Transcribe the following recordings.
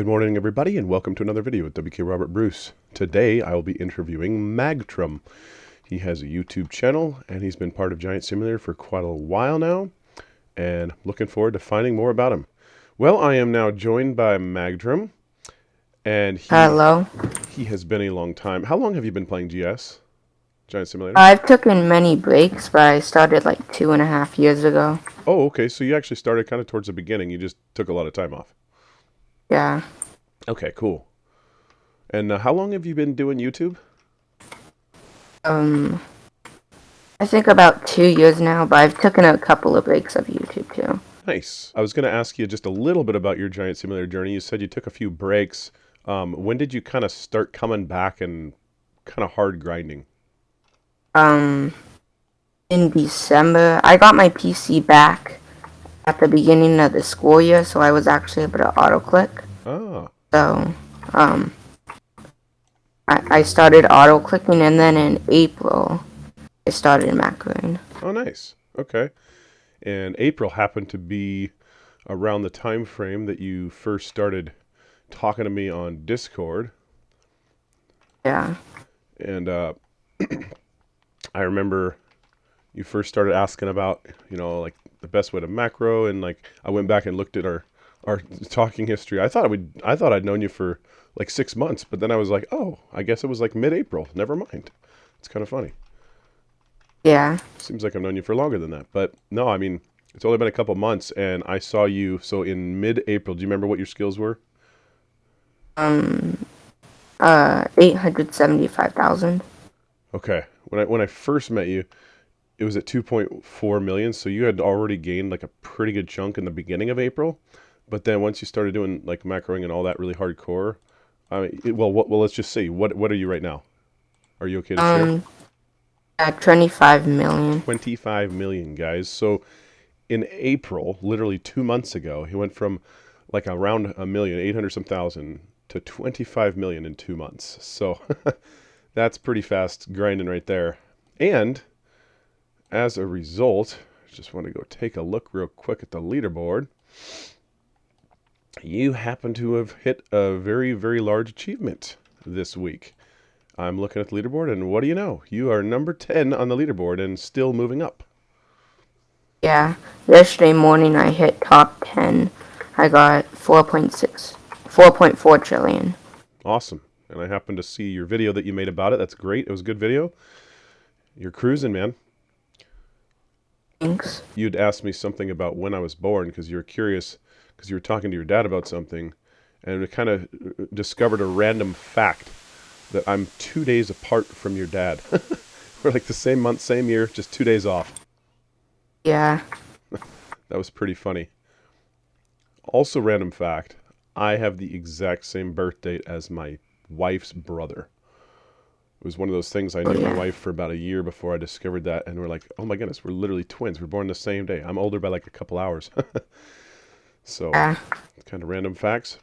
Good morning, everybody, and welcome to another video with WKRobertBruce. Today, I will be interviewing MAGTRUM. He has a YouTube channel, and he's been part of Giant Simulator for quite a while now, and looking forward to finding more about him. Well, I am now joined by MAGTRUM, and Hello. he has been a long time. How long have you been playing GS? Giant Simulator? I've taken many breaks, but I started like 2.5 years ago. Oh, okay, so you actually started kind of towards the beginning. You just took a lot of time off. Yeah. Okay, cool. And how long have you been doing YouTube? Um, I think about 2 years now, but I've taken a couple of breaks of YouTube too. Nice. I was going to ask you just a little bit about your Giant Simulator journey. You said you took a few breaks. When did you kind of start coming back and kind of hard grinding? Um, in December, I got my PC back at the beginning of the school year, so I was actually able to auto-click. Ah, So, um, I started auto-clicking, and then in April, I started macroing. oh, nice. Okay. And April happened to be around the time frame that you first started talking to me on Discord. Yeah. And I remember you first started asking about, like the best way to macro, and like I went back and looked at our talking history. I thought I'd known you for like 6 months, but then I was like, oh, I guess it was like mid-April. Never mind. It's kind of funny. Yeah. Seems like I've known you for longer than that, but no, I mean it's only been a couple months, and I saw you. So in mid-April, do you remember what your skills were? 875,000. Okay, when I first met you, it was at 2.4 million, so you had already gained like a pretty good chunk in the beginning of April. But then once you started doing like macroing and all that really hardcore, I mean, well, let's just see. What are you right now? Are you okay to share? Um, at 25 million. 25 million, guys. So in April, literally 2 months ago, he went from like around a million, 800 some thousand, to 25 million in 2 months. So that's pretty fast grinding right there. And as a result, I just want to go take a look real quick at the leaderboard. You happen to have hit a very, very large achievement this week. I'm looking at the leaderboard, and what do you know? You are number 10 on the leaderboard and still moving up. Yeah. Yesterday morning I hit top 10. I got 4.4 trillion. Awesome. And I happened to see your video that you made about it. That's great. It was a good video. You're cruising, man. Thanks. You'd asked me something about when I was born because you were curious because you were talking to your dad about something, and we kind of discovered a random fact that I'm 2 days apart from your dad. We're like the same month, same year, just 2 days off. Yeah. That was pretty funny. Also, random fact, I have the exact same birth date as my wife's brother. It was one of those things. I Oh, knew my yeah. wife for about a year before I discovered that, and we're like, oh my goodness, we're literally twins. We're born the same day. I'm older by like a couple hours. So, Yeah. kind of random facts.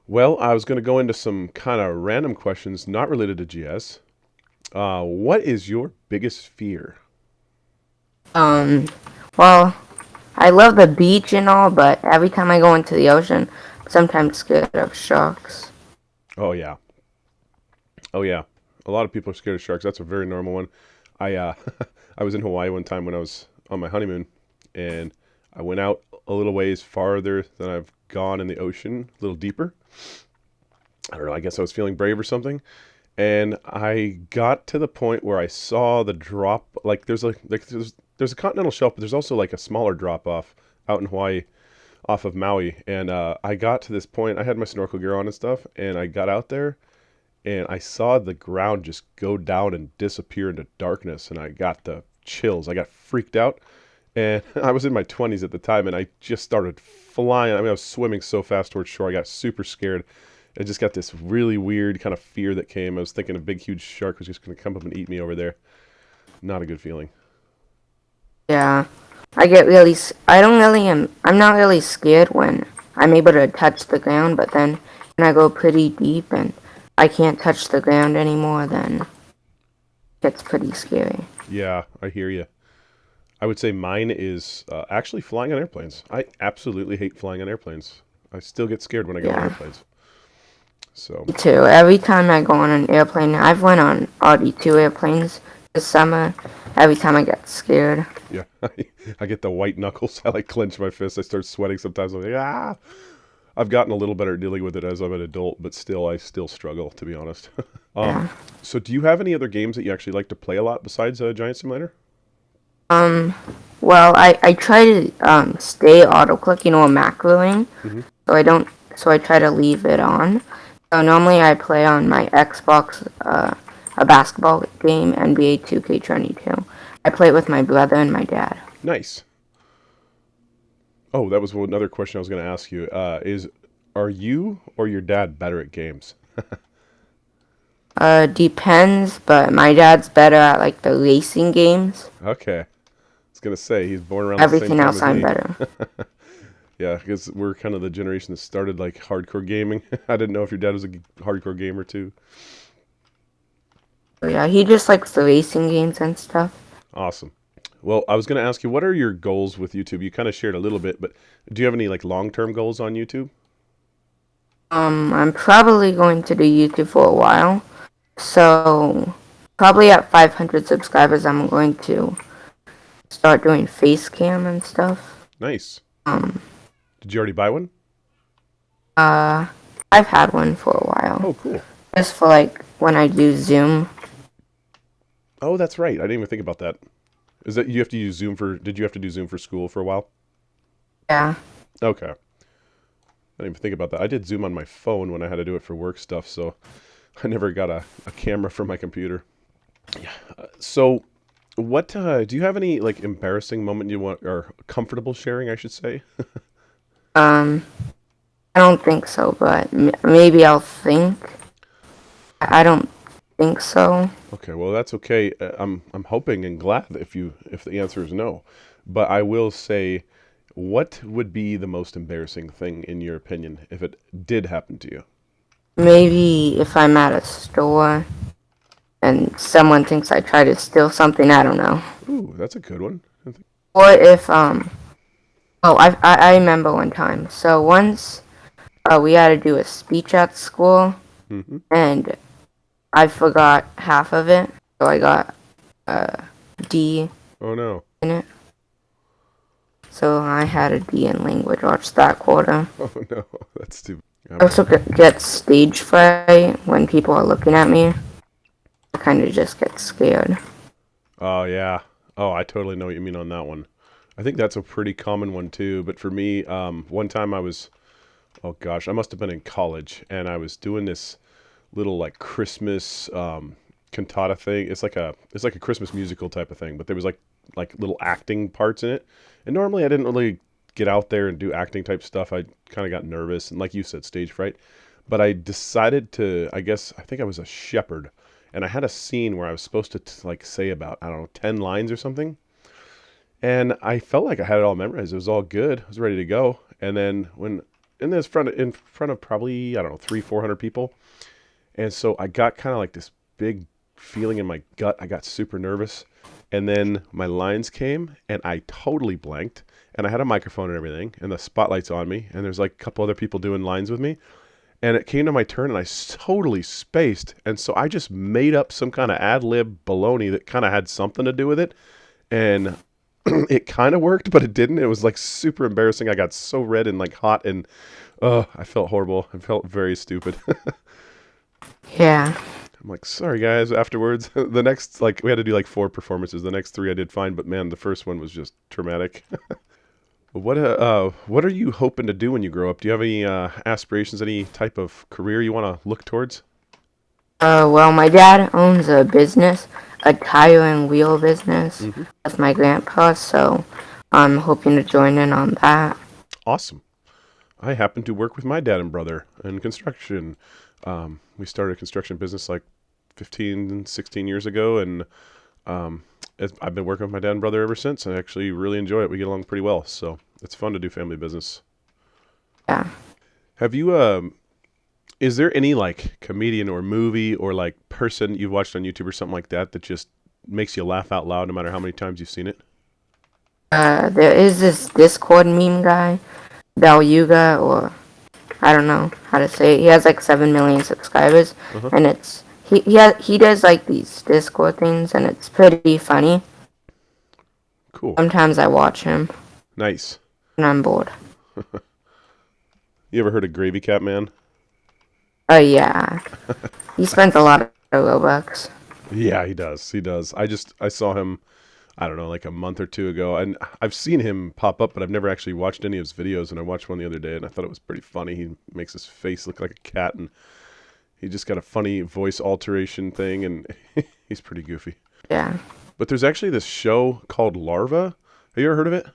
Well, I was going to go into some kind of random questions not related to GS. What is your biggest fear? Um, well, I love the beach and all, but every time I go into the ocean, I'm sometimes scared of sharks. Oh yeah, oh yeah. A lot of people are scared of sharks. That's a very normal one. I I was in Hawaii one time when I was on my honeymoon, and I went out a little ways farther than I've gone in the ocean, a little deeper. I don't know. I guess I was feeling brave or something, and I got to the point where I saw the drop. Like there's a continental shelf, but there's also like a smaller drop off out in Hawaii, off of Maui. And I got to this point. I had my snorkel gear on and stuff, and I got out there, and I saw the ground just go down and disappear into darkness, and I got the chills. I got freaked out, and I was in my 20s at the time, and I just started flying. I mean, I was swimming so fast towards shore. I got super scared. I just got this really weird kind of fear that came. I was thinking a big, huge shark was just going to come up and eat me over there. Not a good feeling. Yeah. I get really, I don't really, I'm not really scared when I'm able to touch the ground, but then when I go pretty deep and I can't touch the ground anymore, then it gets pretty scary. Yeah, I hear you. I would say mine is actually flying on airplanes. I absolutely hate flying on airplanes. I still get scared when I go on Yeah, airplanes. So, me too. Every time I go on an airplane, I've went on already 2 airplanes this summer. Every time I get scared. yeah, I get the white knuckles. I like clench my fists. I start sweating sometimes. I'm like, ah. I've gotten a little better at dealing with it as I'm an adult, but still, I still struggle, to be honest. Yeah. So do you have any other games that you actually like to play a lot besides Giant Simulator? Um. Well, I try to stay auto click, macroing, Hmm. so I don't. So I try to leave it on. So normally I play on my Xbox a basketball game, NBA 2K22. I play it with my brother and my dad. Nice. Oh, that was another question I was going to ask you. Are you or your dad better at games? Depends, but my dad's better at like the racing games. Okay. I was going to say, he's born around the same Everything time else as I'm me. better. Yeah, because we're kind of the generation that started like hardcore gaming. I didn't know if your dad was a hardcore gamer too. So yeah, he just likes the racing games and stuff. Awesome. Well, I was going to ask you, what are your goals with YouTube? You kind of shared a little bit, but do you have any like long-term goals on YouTube? I'm probably going to do YouTube for a while. So probably at 500 subscribers, I'm going to start doing face cam and stuff. Nice. Um, Did you already buy one? uh, I've had one for a while, Oh, cool. just for like when I do Zoom. Oh, that's right. I didn't even think about that. Is that you have to use Zoom for? Did you have to do Zoom for school for a while? Yeah, Okay. I didn't even think about that. I did Zoom on my phone when I had to do it for work stuff, so I never got a camera for my computer. Yeah. So, what do you have any like embarrassing moment you want or comfortable sharing? I should say. um, I don't think so, but maybe I'll think. I don't think so. Okay, well that's okay. I'm hoping and glad if the answer is no, but I will say, what would be the most embarrassing thing in your opinion if it did happen to you? Maybe if I'm at a store and someone thinks I try to steal something, I don't know. Ooh, that's a good one. Or if oh, I remember one time. So once we had to do a speech at school, Mm-hmm. and I forgot half of it, so I got a D Oh no. in it. So I had a D in language arts that quarter. Oh no. That's too. I also get stage fright when people are looking at me. I kind of just get scared. Oh yeah. Oh, I totally know what you mean on that one. I think that's a pretty common one too. But for me, one time I was, oh gosh, I must have been in college, and I was doing this little like Christmas cantata thing. It's like a Christmas musical type of thing, but there was like little acting parts in it. And normally I didn't really get out there and do acting type stuff. I kind of got nervous and like you said, stage fright. But I decided to, I think I was a shepherd, and I had a scene where I was supposed to like say about, I don't know, 10 lines or something. And I felt like I had it all memorized. It was all good. I was ready to go. And then when in front of probably, I don't know, 300-400 people, and so I got kind of like this big feeling in my gut. I got super nervous. And then my lines came and I totally blanked. And I had a microphone and everything. And the spotlight's on me. And there's like a couple other people doing lines with me. And it came to my turn and I totally spaced. And so I just made up some kind of ad lib baloney that kind of had something to do with it. And it kind of worked, but it didn't. It was like super embarrassing. I got so red and like hot. And I felt horrible. I felt very stupid. Yeah. I'm like, sorry guys. Afterwards, the next like we had to do like 4 performances. The next 3 I did fine, but man, the first one was just traumatic. What are you hoping to do when you grow up? Do you have any aspirations, any type of career you want to look towards? Well, my dad owns a business, a tire and wheel business Hmm. with my grandpa, so I'm hoping to join in on that. Awesome. I happen to work with my dad and brother in construction. We started a construction business like 15, 16 years ago, and I've been working with my dad and brother ever since. I actually really enjoy it. We get along pretty well, so it's fun to do family business. Yeah. Have you, is there any like comedian or movie or like person you've watched on YouTube or something like that that just makes you laugh out loud no matter how many times you've seen it? There is this Discord meme guy, Yuga, or I don't know how to say it. He has like 7 million subscribers, Uh-huh. and he does like these Discord things, and it's pretty funny. Cool. Sometimes I watch him Nice. when I'm bored. You ever heard of Gravy Cat Man? Oh yeah, he spends a lot of Robux. Yeah, he does. He does. I saw him, I don't know, like a month or two ago, and I've seen him pop up, but I've never actually watched any of his videos. And I watched one the other day, and I thought it was pretty funny. He makes his face look like a cat, and he just got a funny voice alteration thing, and he's pretty goofy. Yeah. But there's actually this show called Larva. Have you ever heard of it?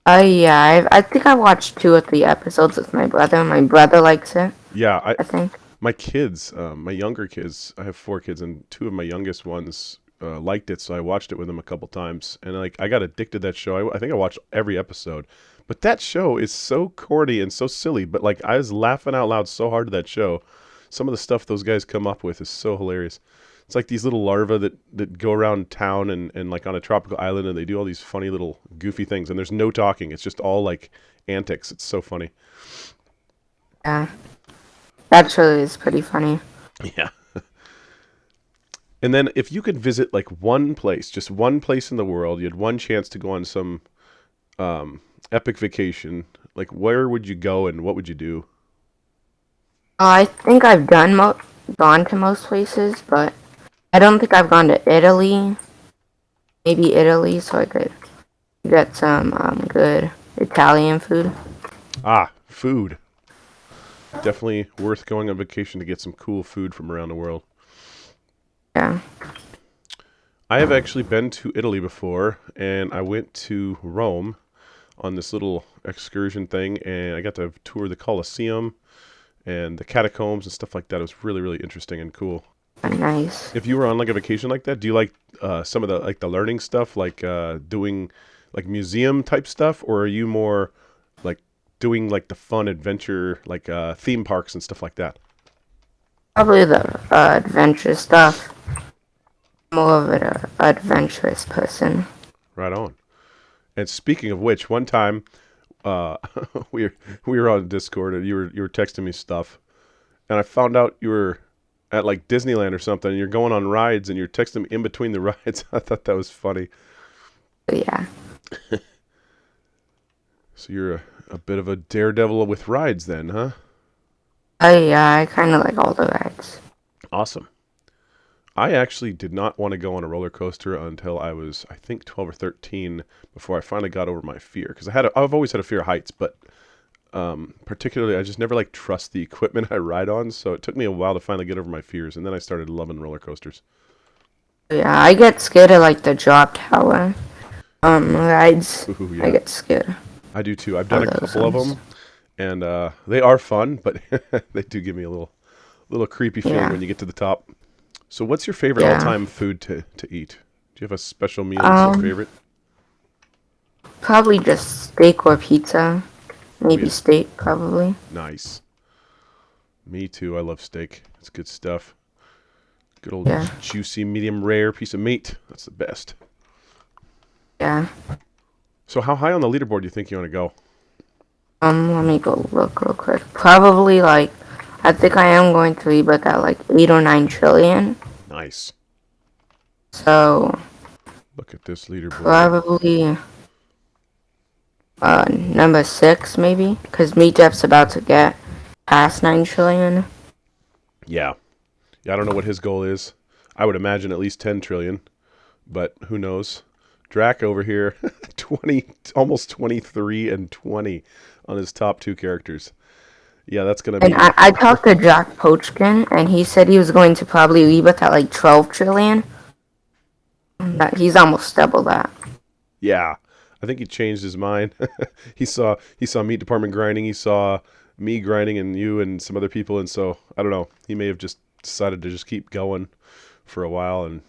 Oh yeah, I think I watched 2 or 3 episodes with my brother. My brother likes it, Yeah, I think. my kids, my younger kids, I have 4 kids, and 2 of my youngest ones liked it, so I watched it with them a couple times, and like I got addicted to that show. I think I watched every episode. But that show is so corny and so silly, but like I was laughing out loud so hard at that show. Some of the stuff those guys come up with is so hilarious. It's like these little larvae that go around town and like on a tropical island, and they do all these funny little goofy things, and there's no talking. It's just all like antics. It's so funny. Yeah, that show is pretty funny. Yeah. And then if you could visit like one place, just one place in the world, you had one chance to go on some epic vacation, like where would you go and what would you do? I think I've gone to most places, but I don't think I've gone to Italy. Maybe Italy, so I could get some good Italian food. Ah, food. Definitely worth going on vacation to get some cool food from around the world. Yeah. I have actually been to Italy before, and I went to Rome on this little excursion thing, and I got to tour the Colosseum and the catacombs and stuff like that. It was really, really interesting and cool. Nice. If you were on like a vacation like that, do you like some of the like the learning stuff, like doing like museum type stuff, or are you more like doing like the fun adventure, like theme parks and stuff like that? Probably the adventure stuff. More of an adventurous person. Right on. And speaking of which, one time uh, we were on Discord and you were texting me stuff, and I found out you were at like Disneyland or something, and you're going on rides, and you're texting me in between the rides. I thought that was funny. But yeah. So you're a bit of a daredevil with rides, then, huh? Oh yeah, I kind of like all the rides. Awesome. I actually did not want to go on a roller coaster until I was, I think, 12 or 13 before I finally got over my fear. Because I've always had a fear of heights, but particularly I just never like trust the equipment I ride on. So it took me a while to finally get over my fears, and then I started loving roller coasters. Yeah, I get scared of like the drop tower rides. Ooh, I yeah. get scared I do too. I've done of a those couple of ones. them, and they are fun, but they do give me a little creepy feeling Yeah. when you get to the top. So what's your favorite Yeah. all-time food to eat? Do you have a special meal that's your Um, favorite? Probably just steak or pizza. Oh Maybe yeah, steak, probably. nice. Me too. I love steak. It's good stuff. Good old Yeah. juicy, medium rare piece of meat. That's the best. Yeah. So how high on the leaderboard do you think you want to go? Let me go look real quick. Probably like, I think I am going to rebook at like 8 or 9 trillion. Nice. So Look at this leaderboard. probably number 6 maybe, because Meatup's about to get past 9 trillion. Yeah. Yeah, I don't know what his goal is. I would imagine at least 10 trillion, but who knows? Drac over here, 20, almost 23 and 20 on his top 2 characters. Yeah, that's going to And be. I talked to Jack Pochkin, and he said he was going to probably rebook at like 12 trillion. That he's almost double that. Yeah, I think he changed his mind. He saw meat department grinding. He saw me grinding and you and some other people, and so I don't know. He may have just decided to just keep going for a while and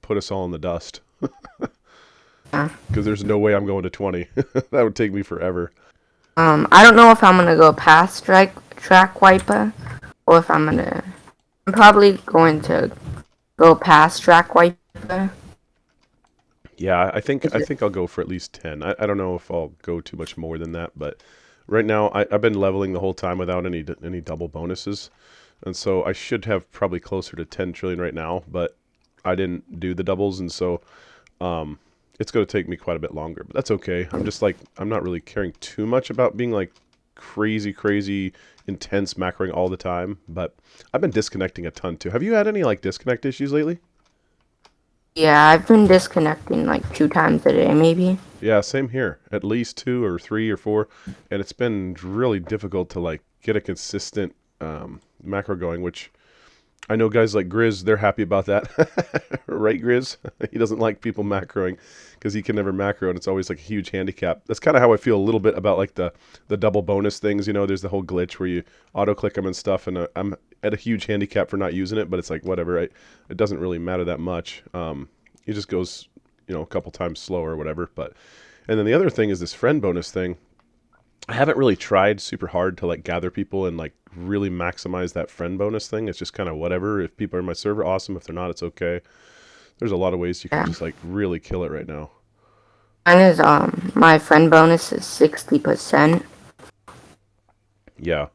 put us all in the dust. Yeah. Because there's no way I'm going to 20. That would take me forever. I don't know if I'm gonna go past track wiper, or if I'm probably going to go past track wiper. Yeah, I think I'll go for at least 10. I don't know if I'll go too much more than that, but Right now, I've been leveling the whole time without any double bonuses, and so I should have probably closer to 10 trillion right now, but I didn't do the doubles, and so um, it's going to take me quite a bit longer. But that's okay. I'm just like I'm not really caring too much about being like crazy intense macroing all the time. But I've been disconnecting a ton too. Have you had any like disconnect issues lately? Yeah, I've been disconnecting like 2 times a day, maybe. Yeah, same here. At least 2 or 3 or 4, and it's been really difficult to like get a consistent macro going. Which I know guys like Grizz, they're happy about that, right, Grizz? He doesn't like people macroing because he can never macro, and it's always like a huge handicap. That's kind of how I feel a little bit about like the double bonus things. You know, there's the whole glitch where you auto click them and stuff, and I'm at a huge handicap for not using it, but it's like whatever. It doesn't really matter that much. It just goes, a couple times slower or whatever. But and then the other thing is this friend bonus thing. I haven't really tried super hard to like gather people and like really maximize that friend bonus thing. It's just kind of whatever. If people are in my server, awesome. If they're not, it's okay. There's a lot of ways you can Yeah. just like really kill it right now. Mine is my friend bonus is 60%. Yeah.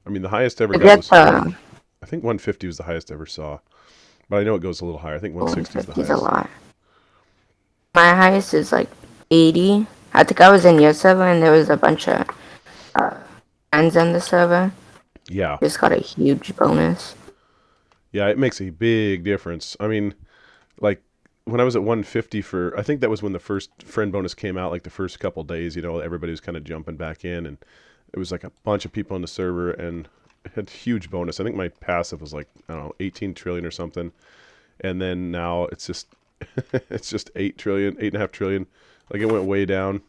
I mean, the highest I ever I got get was the I think 150 was the highest I ever saw. But I know it goes a little higher. I think 160 is the 150 is a highest. lot. My highest is like 80. I think I was in your server and there was a bunch of uh, friends on the server. Yeah. Just got a huge bonus. Yeah, it makes a big difference. I mean, like when I was at 150 for, I think that was when the first friend bonus came out, like the first couple days, everybody was kind of jumping back in, and it was like a bunch of people on the server, and it had huge bonus. I think my passive was like, I don't know, 18 trillion or something. And then now it's just, it's just 8 trillion, 8.5 trillion. Like it went way down.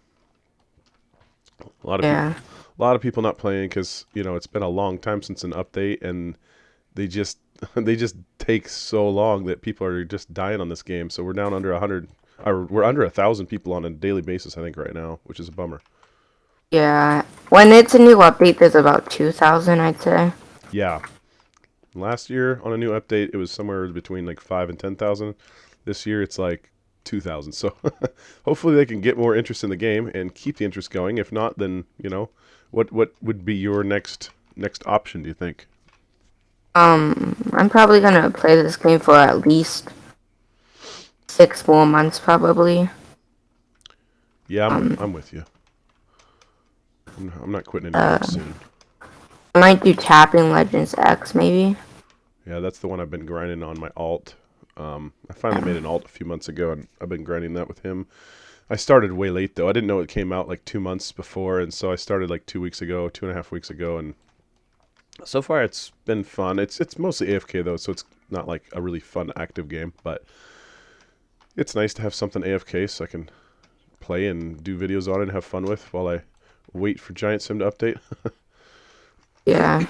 A lot of people, Yeah. a lot of people not playing because, it's been a long time since an update, and they just they just take so long that people are just dying on this game. So we're down under 100, or we're under 1,000 people on a daily basis, I think, right now, which is a bummer. Yeah. When it's a new update, there's about 2,000, I'd say. Yeah, last year on a new update, it was somewhere between like 5 and 10,000. This year, it's like 2,000. So hopefully they can get more interest in the game and keep the interest going. If not, then what would be your next option? Do you think? I'm probably gonna play this game for at least 6 more months, probably. Yeah, I'm Um, I'm with you. I'm not quitting anytime uh, soon. I might do Tapping Legends X, maybe. Yeah, that's the one I've been grinding on my alt. I finally made an alt a few months ago, and I've been grinding that with him. I started way late though. I didn't know it came out like 2 months before, and so I started like 2 weeks ago, 2.5 weeks ago, and so far it's been fun. It's mostly AFK though, so it's not like a really fun active game, but it's nice to have something AFK so I can play and do videos on it and have fun with while I wait for Giant Sim to update. Yeah.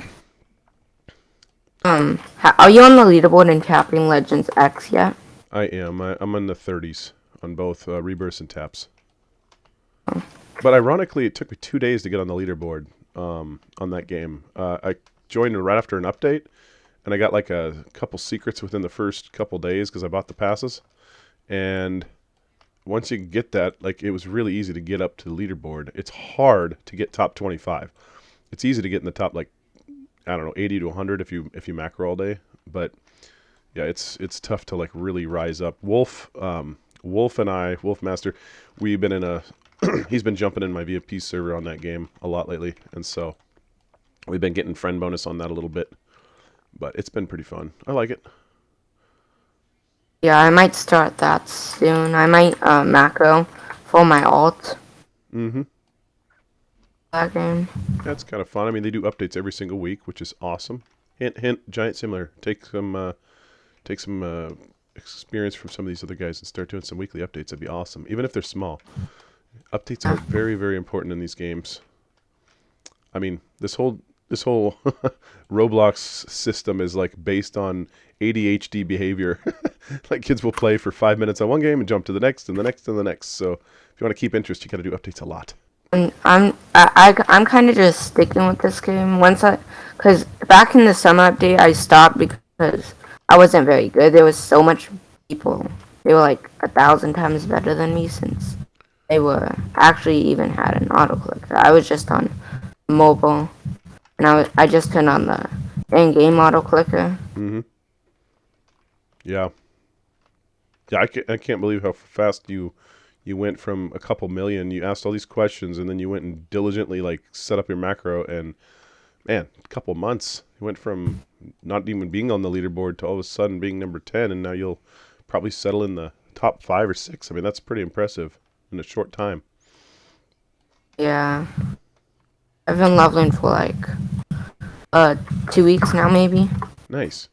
Are you on the leaderboard in Tapping Legends X yet? I am. I'm in the 30s on both rebirths and taps. But ironically, it took me 2 days to get on the leaderboard on that game. I joined right after an update, and I got like a couple secrets within the first couple days because I bought the passes. And once you get that, like it was really easy to get up to the leaderboard. It's hard to get top 25. It's easy to get in the top like I don't know 80 to 100 if you macro all day, but yeah, it's tough to like really rise up. Wolf and I, Wolf Master, we've been in a he's been jumping in my VIP server on that game a lot lately, and so we've been getting friend bonus on that a little bit. But it's been pretty fun. I like it. Yeah, I might start that soon. I might macro for my alt Mm-hmm. that game. That's kind of fun. I mean, they do updates every single week, which is awesome. Hint, hint. Giant Similar. Take some experience from some of these other guys and start doing some weekly updates. That'd be awesome, even if they're small. Updates are very, very important in these games. I mean, this whole Roblox system is like based on ADHD behavior. Like kids will play for 5 minutes on one game and jump to the next and the next and the next. So if you want to keep interest, you got to do updates a lot. And I'm kind of just sticking with this game cause back in the summer update I stopped because I wasn't very good. There was so much people. They were like 1,000 times better than me since they were actually even had an auto clicker. I was just on mobile, and I just turned on the in-game auto clicker. Mm-hmm. Yeah. Yeah, I can't believe how fast you went from a couple million. You asked all these questions, and then you went and diligently like set up your macro, and man, a couple months. You went from not even being on the leaderboard to all of a sudden being number 10, and now you'll probably settle in the top 5 or 6. I mean, that's pretty impressive in a short time. Yeah, I've been leveling for like 2 weeks now, maybe. Nice.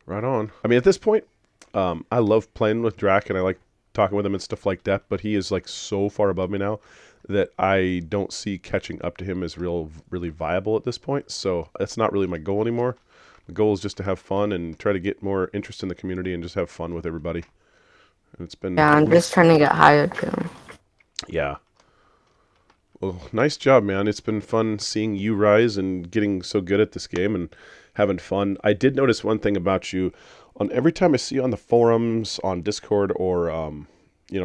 Right on. I mean, at this point, I love playing with Drac and I like talking with him and stuff like that, but he is like so far above me now that I don't see catching up to him as really viable at this point. So that's not really my goal anymore. The goal is just to have fun and try to get more interest in the community and just have fun with everybody. And it's been, Yeah, I'm just trying to get higher too. yeah. Well, nice job, man. It's been fun seeing you rise and getting so good at this game and having fun. I did notice one thing about you. On every time I see you on the forums, on Discord, or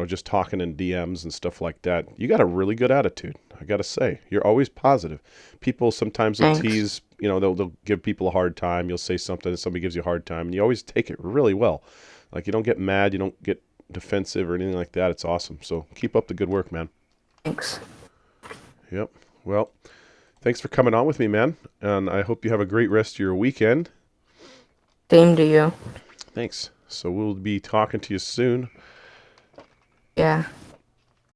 just talking in DMs and stuff like that, you got a really good attitude. I gotta say, you're always positive. People sometimes will Thanks. tease. They'll give people a hard time. You'll say something, and somebody gives you a hard time, and you always take it really well. Like you don't get mad, you don't get defensive or anything like that. It's awesome. So keep up the good work, man. Thanks. Yep. Well, thanks for coming on with me, man. And I hope you have a great rest of your weekend. Same to you. Thanks. So we'll be talking to you soon. Yeah.